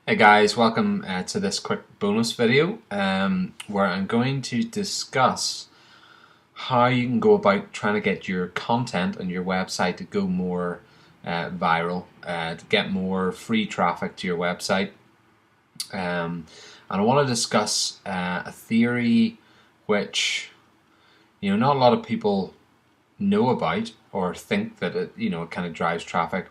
Hey guys, welcome to this quick bonus video where I'm going to discuss how you can go about trying to get your content on your website to go more viral, to get more free traffic to your website. And I want to discuss a theory which not a lot of people know about or think that it kind of drives traffic,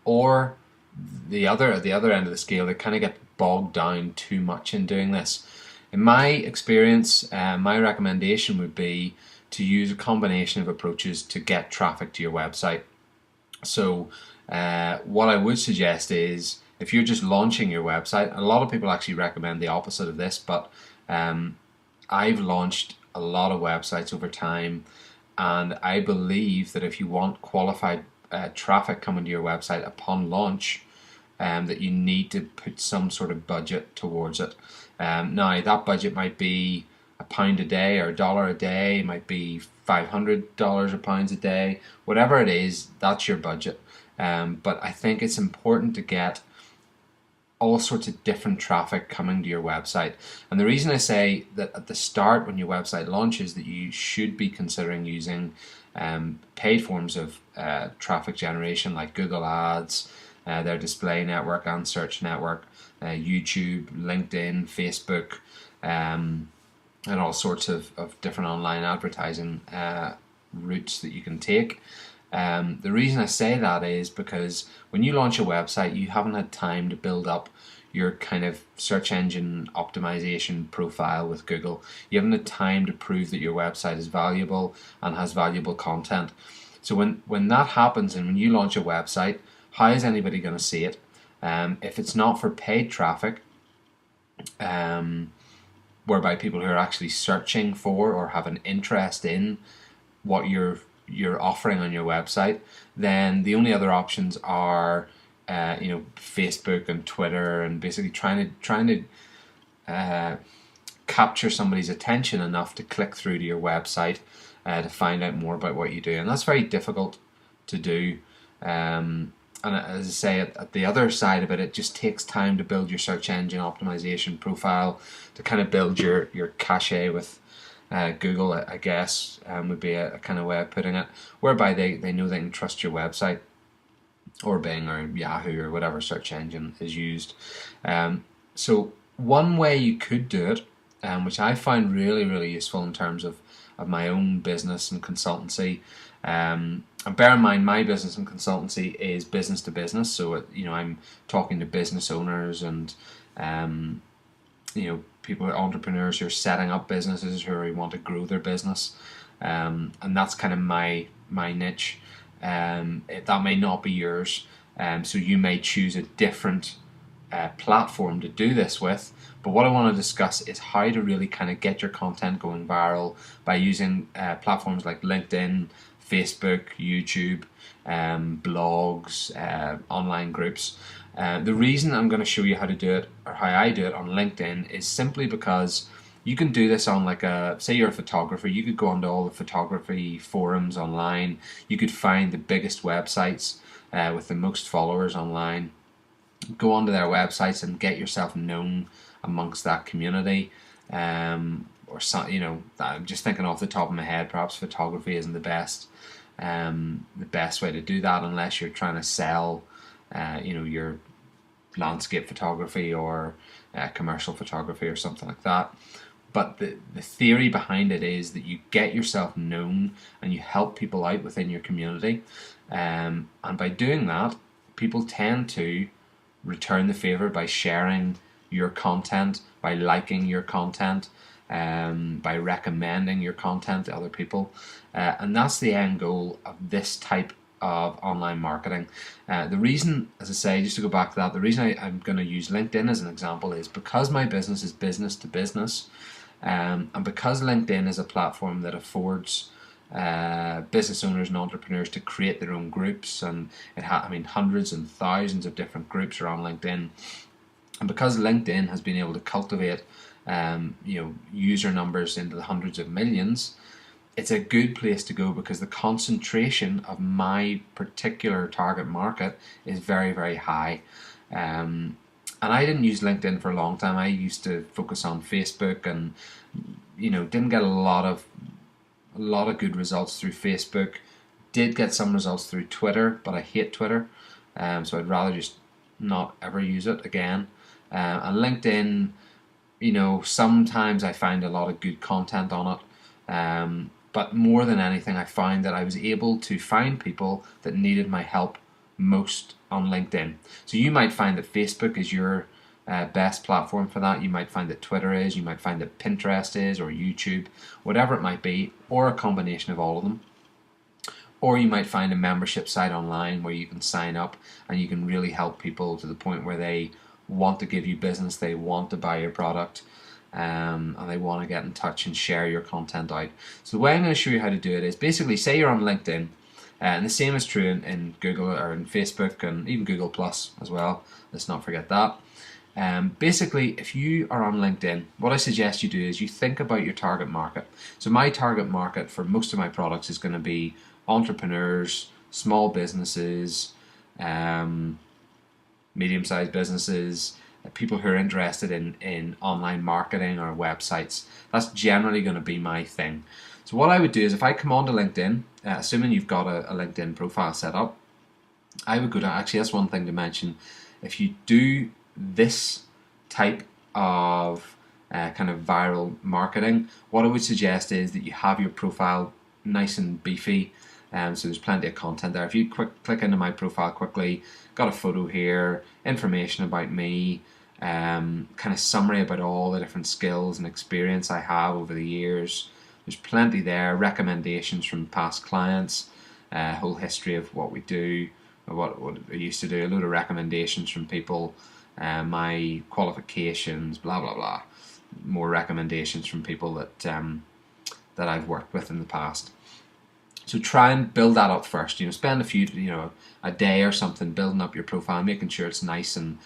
or at the other end of the scale, they kind of get bogged down too much in doing this. In my experience, my recommendation would be to use a combination of approaches to get traffic to your website. So what I would suggest is, if you're just launching your website, a lot of people actually recommend the opposite of this, but I've launched a lot of websites over time, and I believe that if you want qualified traffic coming to your website upon launch, that you need to put some sort of budget towards it. Now, that budget might be £1 a day or $1 a day, it might be $500 or pounds a day, whatever it is, that's your budget. But I think it's important to get all sorts of different traffic coming to your website. And the reason I say that at the start, when your website launches, that you should be considering using paid forms of traffic generation like Google Ads, their display network and search network, YouTube, LinkedIn, Facebook, and all sorts of different online advertising routes that you can take. The reason I say that is because when you launch a website, you haven't had time to build up your kind of search engine optimization profile with Google. You haven't had time to prove that your website is valuable and has valuable content. So when that happens, and when you launch a website, how is anybody going to see it? If it's not for paid traffic, whereby people who are actually searching for or have an interest in what you're offering on your website, then the only other options are Facebook and Twitter, and basically trying to capture somebody's attention enough to click through to your website to find out more about what you do, and that's very difficult to do. And as I say, at the other side of it, it just takes time to build your search engine optimization profile, to kind of build your cachet with Google, I guess, would be a kind of way of putting it, whereby they know they can trust your website, or Bing or Yahoo or whatever search engine is used. So one way you could do it, which I find really, really useful in terms of my own business and consultancy, and bear in mind, my business and consultancy is business to business, so I'm talking to business owners and people, entrepreneurs who are setting up businesses, who want to grow their business, and that's kind of my niche. That may not be yours, so you may choose a different platform to do this with. But what I want to discuss is how to really kind of get your content going viral by using platforms like LinkedIn, Facebook, YouTube, blogs, online groups. The reason I'm going to show you how to do it, or how I do it on LinkedIn, is simply because you can do this on, like, say you're a photographer, you could go onto all the photography forums online, you could find the biggest websites with the most followers online, go onto their websites and get yourself known amongst that community. Or some, I'm just thinking off the top of my head, perhaps photography isn't the best way to do that, unless you're trying to sell your landscape photography or commercial photography or something like that. But the theory behind it is that you get yourself known and you help people out within your community, and by doing that, people tend to return the favor by sharing your content, by liking your content, by recommending your content to other people, and that's the end goal of this type of online marketing. The reason, as I say, just to go back to that, the reason I'm going to use LinkedIn as an example is because my business is business to business, and because LinkedIn is a platform that affords business owners and entrepreneurs to create their own groups, and hundreds and thousands of different groups are on LinkedIn, and because LinkedIn has been able to cultivate user numbers into the hundreds of millions, it's a good place to go because the concentration of my particular target market is very, very high. And I didn't use LinkedIn for a long time. I used to focus on Facebook, and didn't get a lot of good results through Facebook. Did get some results through Twitter, but I hate Twitter, so I'd rather just not ever use it again. And LinkedIn, sometimes I find a lot of good content on it. But more than anything, I find that I was able to find people that needed my help most on LinkedIn. So you might find that Facebook is your best platform for that. You might find that Twitter is, you might find that Pinterest is, or YouTube, whatever it might be, or a combination of all of them. Or you might find a membership site online where you can sign up and you can really help people to the point where they want to give you business, they want to buy your product, and they want to get in touch and share your content out. So the way I'm going to show you how to do it is basically, say you're on LinkedIn, and the same is true in Google or in Facebook and even Google Plus as well. Let's not forget that. Basically, if you are on LinkedIn, what I suggest you do is you think about your target market. So my target market for most of my products is going to be entrepreneurs, small businesses, medium-sized businesses, people who are interested in online marketing or websites. That's generally going to be my thing. So what I would do is, if I come onto LinkedIn, assuming you've got a LinkedIn profile set up, I would go to, actually that's one thing to mention, if you do this type of kind of viral marketing, what I would suggest is that you have your profile nice and beefy. So there's plenty of content there. If you click into my profile quickly, got a photo here, information about me, kind of summary about all the different skills and experience I have over the years. There's plenty there, recommendations from past clients, whole history of what we do, or what I used to do, a load of recommendations from people, my qualifications, blah blah blah, more recommendations from people that I've worked with in the past. So try and build that up first. Spend a day or something building up your profile, making sure it's nice and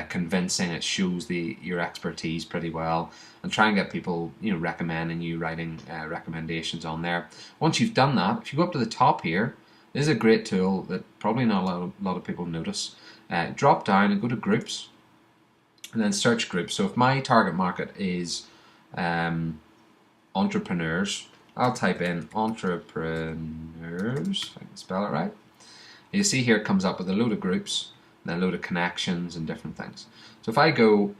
convincing. It shows your expertise pretty well, and try and get people recommending you, writing recommendations on there. Once you've done that, if you go up to the top here, this is a great tool that probably not a lot of people notice. Drop down and go to groups, and then search groups. So if my target market is entrepreneurs, I'll type in entrepreneurs, if I can spell it right. You see here it comes up with a load of groups, and then a load of connections and different things. So if I go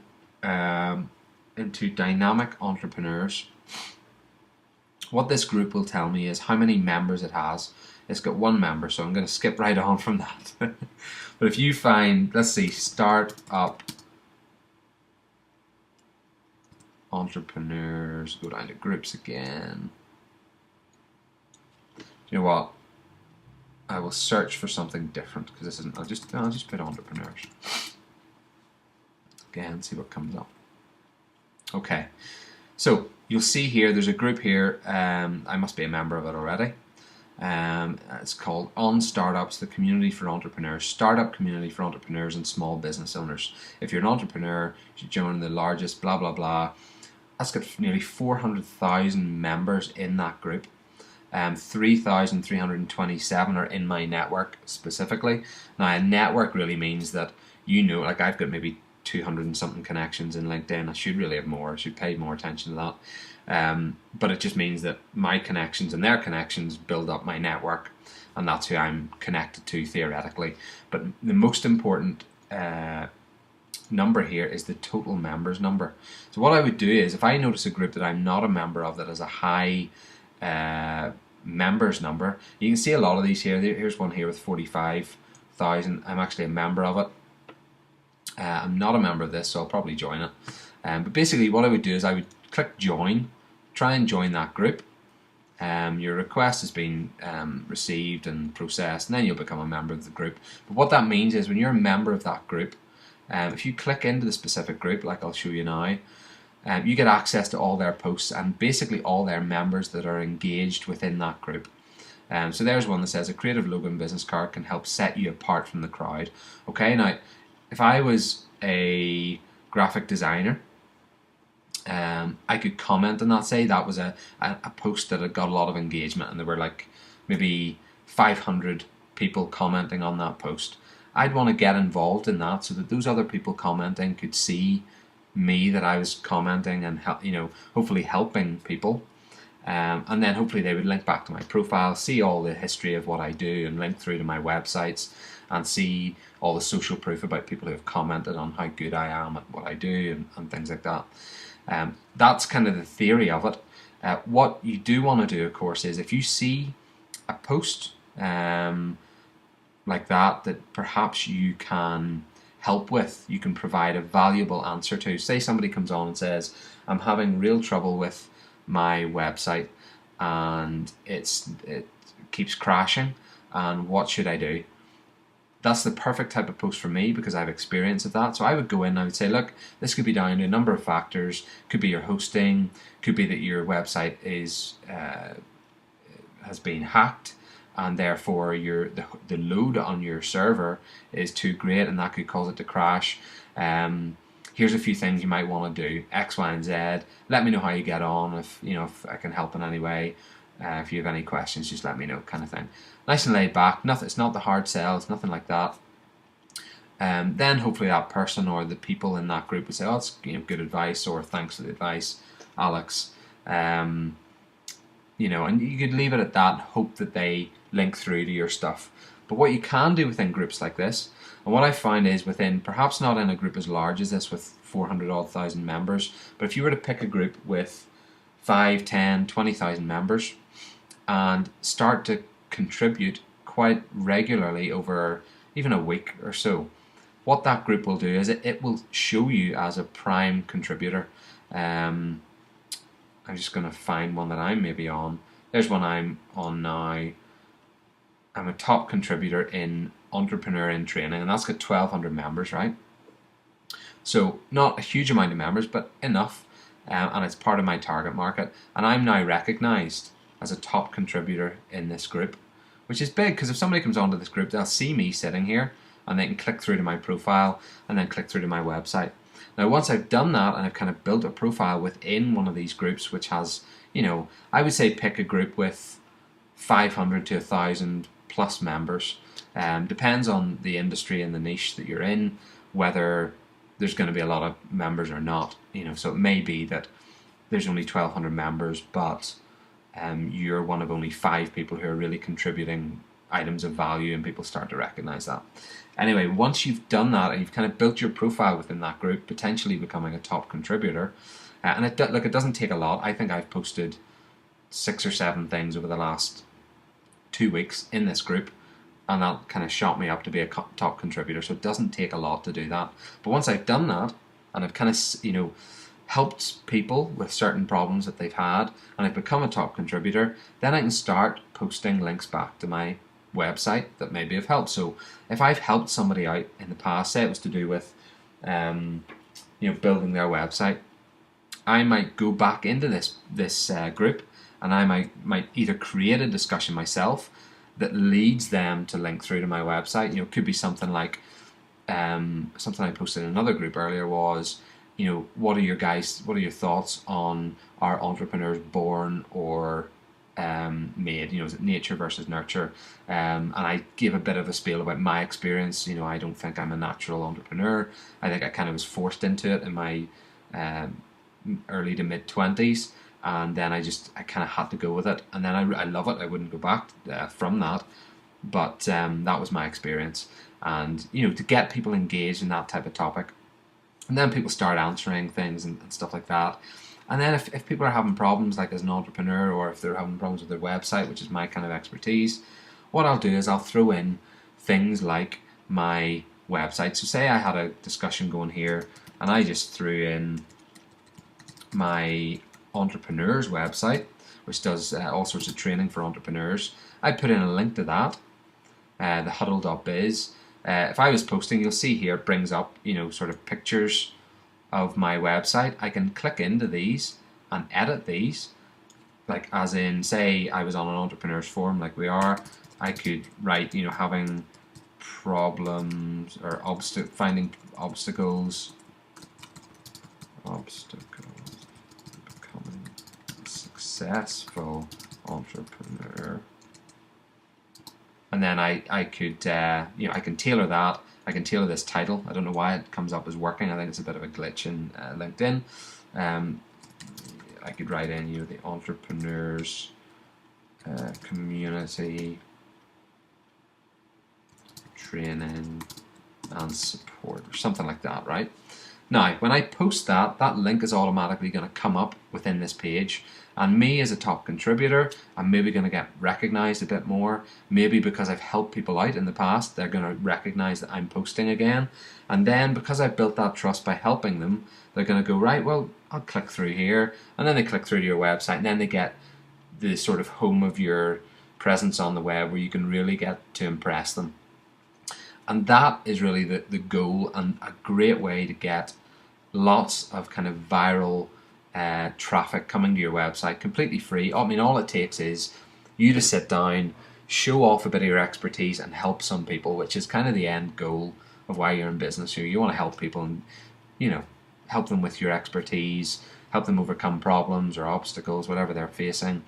into dynamic entrepreneurs, what this group will tell me is how many members it has. It's got one member, so I'm going to skip right on from that. But if you find, let's see, start up entrepreneurs, go down to groups again. You know what? I will search for something different because this isn't. I'll just put entrepreneurs again. See what comes up. Okay, so you'll see here. There's a group here. I must be a member of it already. It's called On Startups, the community for entrepreneurs, startup community for entrepreneurs and small business owners. If you're an entrepreneur, you should join the largest. Blah blah blah. That's got nearly 400,000 members in that group. 3,327 are in my network specifically. Now, a network really means that like I've got maybe 200 and something connections in LinkedIn. I should really have more. I should pay more attention to that. But it just means that my connections and their connections build up my network, and that's who I'm connected to theoretically. But the most important number here is the total members number. So what I would do is, if I notice a group that I'm not a member of that has a high members number, you can see a lot of these here. Here's one here with 45,000. I'm actually a member of it. I'm not a member of this, so I'll probably join it. But basically what I would do is I would click join, try and join that group. Your request has been received and processed, and then you'll become a member of the group. But what that means is, when you're a member of that group, if you click into the specific group, like I'll show you now, you get access to all their posts and basically all their members that are engaged within that group. So there's one that says, a creative logo and business card can help set you apart from the crowd. Okay, now if I was a graphic designer, I could comment on that, say that was a post that had got a lot of engagement, and there were like maybe 500 people commenting on that post. I'd want to get involved in that so that those other people commenting could see me, that I was commenting and hopefully helping people. And then hopefully they would link back to my profile, see all the history of what I do, and link through to my websites and see all the social proof about people who have commented on how good I am at what I do and things like that. That's kind of the theory of it. What you do want to do, of course, is if you see a post like that perhaps you can help with, you can provide a valuable answer to. Say somebody comes on and says, I'm having real trouble with my website and it keeps crashing, and what should I do? That's the perfect type of post for me because I have experience of that. So I would go in and I would say, look, this could be down to a number of factors. Could be your hosting, could be that your website has been hacked, and therefore the load on your server is too great, and that could cause it to crash. Here's a few things you might want to do, X, Y, and Z. Let me know how you get on. If I can help in any way. If you have any questions, just let me know, kind of thing. Nice and laid back. Nothing. It's not the hard sell. It's nothing like that. Then hopefully that person or the people in that group would say, "Oh, it's good advice," or "Thanks for the advice, Alex." And you could leave it at that and hope that they link through to your stuff. But what you can do within groups like this, and what I find is within, perhaps not in a group as large as this with 400,000 members, but if you were to pick a group with 5, 10, 20,000 members and start to contribute quite regularly over even a week or so, what that group will do is it will show you as a prime contributor. I'm just going to find one that I'm maybe on. There's one I'm on now. I'm a top contributor in Entrepreneur in Training, and that's got 1,200 members, right? So not a huge amount of members, but enough, and it's part of my target market. And I'm now recognized as a top contributor in this group, which is big because if somebody comes onto this group, they'll see me sitting here and they can click through to my profile and then click through to my website. Now, once I've done that and I've kind of built a profile within one of these groups, which has, I would say pick a group with 500 to 1,000 plus members. Depends on the industry and the niche that you're in, whether there's going to be a lot of members or not. So it may be that there's only 1,200 members, but you're one of only 5 people who are really contributing items of value, and people start to recognize that. Anyway, once you've done that and you've kind of built your profile within that group, potentially becoming a top contributor, and it doesn't take a lot. I think I've posted 6 or 7 things over the last 2 weeks in this group, and that kind of shot me up to be a top contributor. So it doesn't take a lot to do that. But once I've done that and I've kind of helped people with certain problems that they've had, and I've become a top contributor, then I can start posting links back to my website that maybe have helped. So if I've helped somebody out in the past, say it was to do with building their website, I might go back into this group, and I might either create a discussion myself that leads them to link through to my website. It could be something like something I posted in another group earlier was, what are your thoughts on are entrepreneurs born or made? Is it nature versus nurture? And I gave a bit of a spiel about my experience. I don't think I'm a natural entrepreneur. I think I kind of was forced into it in my early to mid 20s, and then I kind of had to go with it, and then I love it. I wouldn't go back from that, but that was my experience. And to get people engaged in that type of topic, and then people start answering things and stuff like that. And then if people are having problems, like as an entrepreneur, or if they're having problems with their website, which is my kind of expertise, what I'll do is I'll throw in things like my website. So say I had a discussion going here, and I just threw in my entrepreneur's website, which does all sorts of training for entrepreneurs. I put in a link to that, thehuddle.biz. If I was posting, you'll see here it brings up sort of pictures of my website. I can click into these and edit these, like as in, say I was on an entrepreneur's forum like we are, I could write having problems or finding obstacles becoming a successful entrepreneur. and then I could I can tailor that. I can tailor this title. I don't know why it comes up as working. I think it's a bit of a glitch in LinkedIn. I could write in the entrepreneurs community training and support, or something like that, right? Now, when I post that, that link is automatically going to come up within this page, and me as a top contributor, I'm maybe going to get recognized a bit more. Maybe because I've helped people out in the past, they're going to recognize that I'm posting again, and then because I've built that trust by helping them, they're going to go, right, well, I'll click through here, and then they click through to your website, and then they get the sort of home of your presence on the web where you can really get to impress them. And that is really the goal, and a great way to get lots of kind of viral traffic coming to your website completely free. I mean, all it takes is you to sit down, show off a bit of your expertise and help some people, which is kind of the end goal of why you're in business. You want to help people and, help them with your expertise, help them overcome problems or obstacles, whatever they're facing.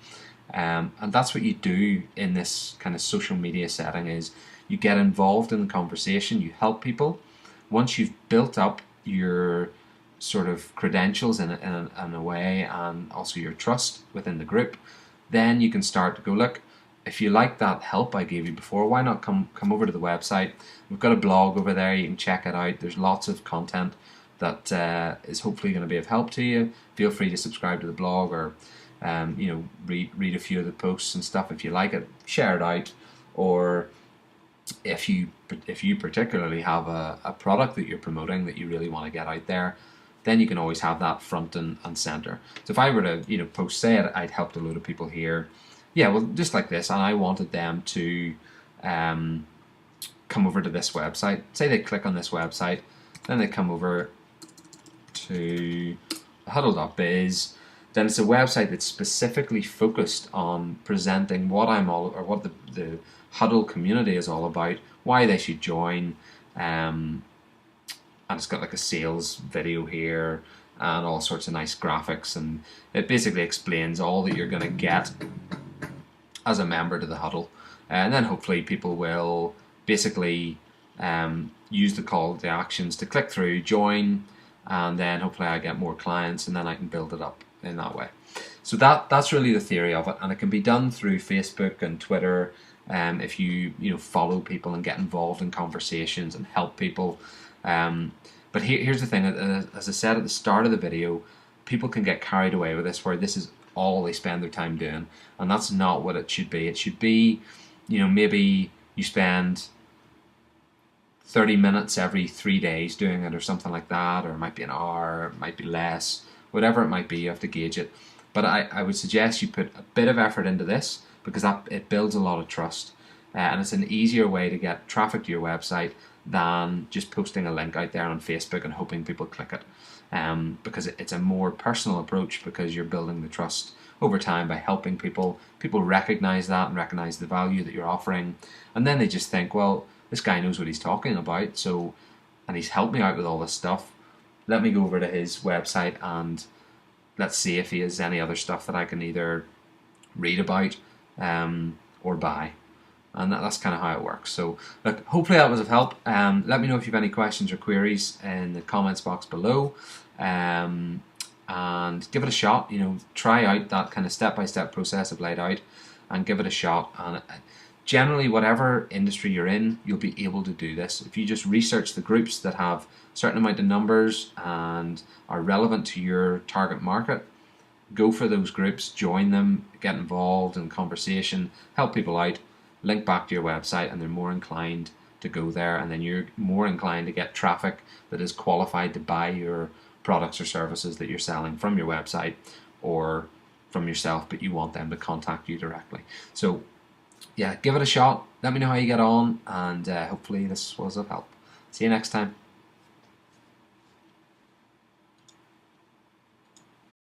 And that's what you do in this kind of social media setting, is you get involved in the conversation, you help people. Once you've built up your sort of credentials in a way, and also your trust within the group, then you can start to go, look, if you like that help I gave you before, why not come over to the website? We've got a blog over there, you can check it out. There's lots of content that is hopefully going to be of help to you. Feel free to subscribe to the blog, or read a few of the posts and stuff. If you like it, share it out. Or if you particularly have a product that you're promoting that you really want to get out there, then you can always have that front and center. So if I were to post, say I'd helped a load of people here, just like this, and I wanted them to come over to this website. Say they click on this website, then they come over to huddle.biz. Then it's a website that's specifically focused on presenting what the Huddle community is all about, why they should join, and it's got like a sales video here and all sorts of nice graphics, and it basically explains all that you're going to get as a member to the Huddle. And then hopefully people will basically use the call to actions to click through, join, and then hopefully I get more clients, and then I can build it up in that way. So that's really the theory of it, and it can be done through Facebook and Twitter. If you follow people and get involved in conversations and help people. But here's the thing, as I said at the start of the video, people can get carried away with this, where this is all they spend their time doing, and that's not what it should be. It should be, maybe you spend 30 minutes every 3 days doing it, or something like that, or it might be an hour, or it might be less, whatever it might be. You have to gauge it. But I would suggest you put a bit of effort into this, because it builds a lot of trust, and it's an easier way to get traffic to your website than just posting a link out there on Facebook and hoping people click it, because it's a more personal approach, because you're building the trust over time by helping people. People recognize that and recognize the value that you're offering, and then they just think, well, this guy knows what he's talking about, and he's helped me out with all this stuff. Let me go over to his website and let's see if he has any other stuff that I can either read about or buy. And that's kind of how it works. So look, hopefully that was of help. Let me know if you have any questions or queries in the comments box below, and give it a shot. Try out that kind of step-by-step process I've laid out, and give it a shot. And generally, whatever industry you're in, you'll be able to do this. If you just research the groups that have a certain amount of numbers and are relevant to your target market, go for those groups, join them, get involved in conversation, help people out, link back to your website, and they're more inclined to go there, and then you're more inclined to get traffic that is qualified to buy your products or services that you're selling from your website or from yourself, but you want them to contact you directly. So yeah, give it a shot. Let me know how you get on, and hopefully this was of help. See you next time.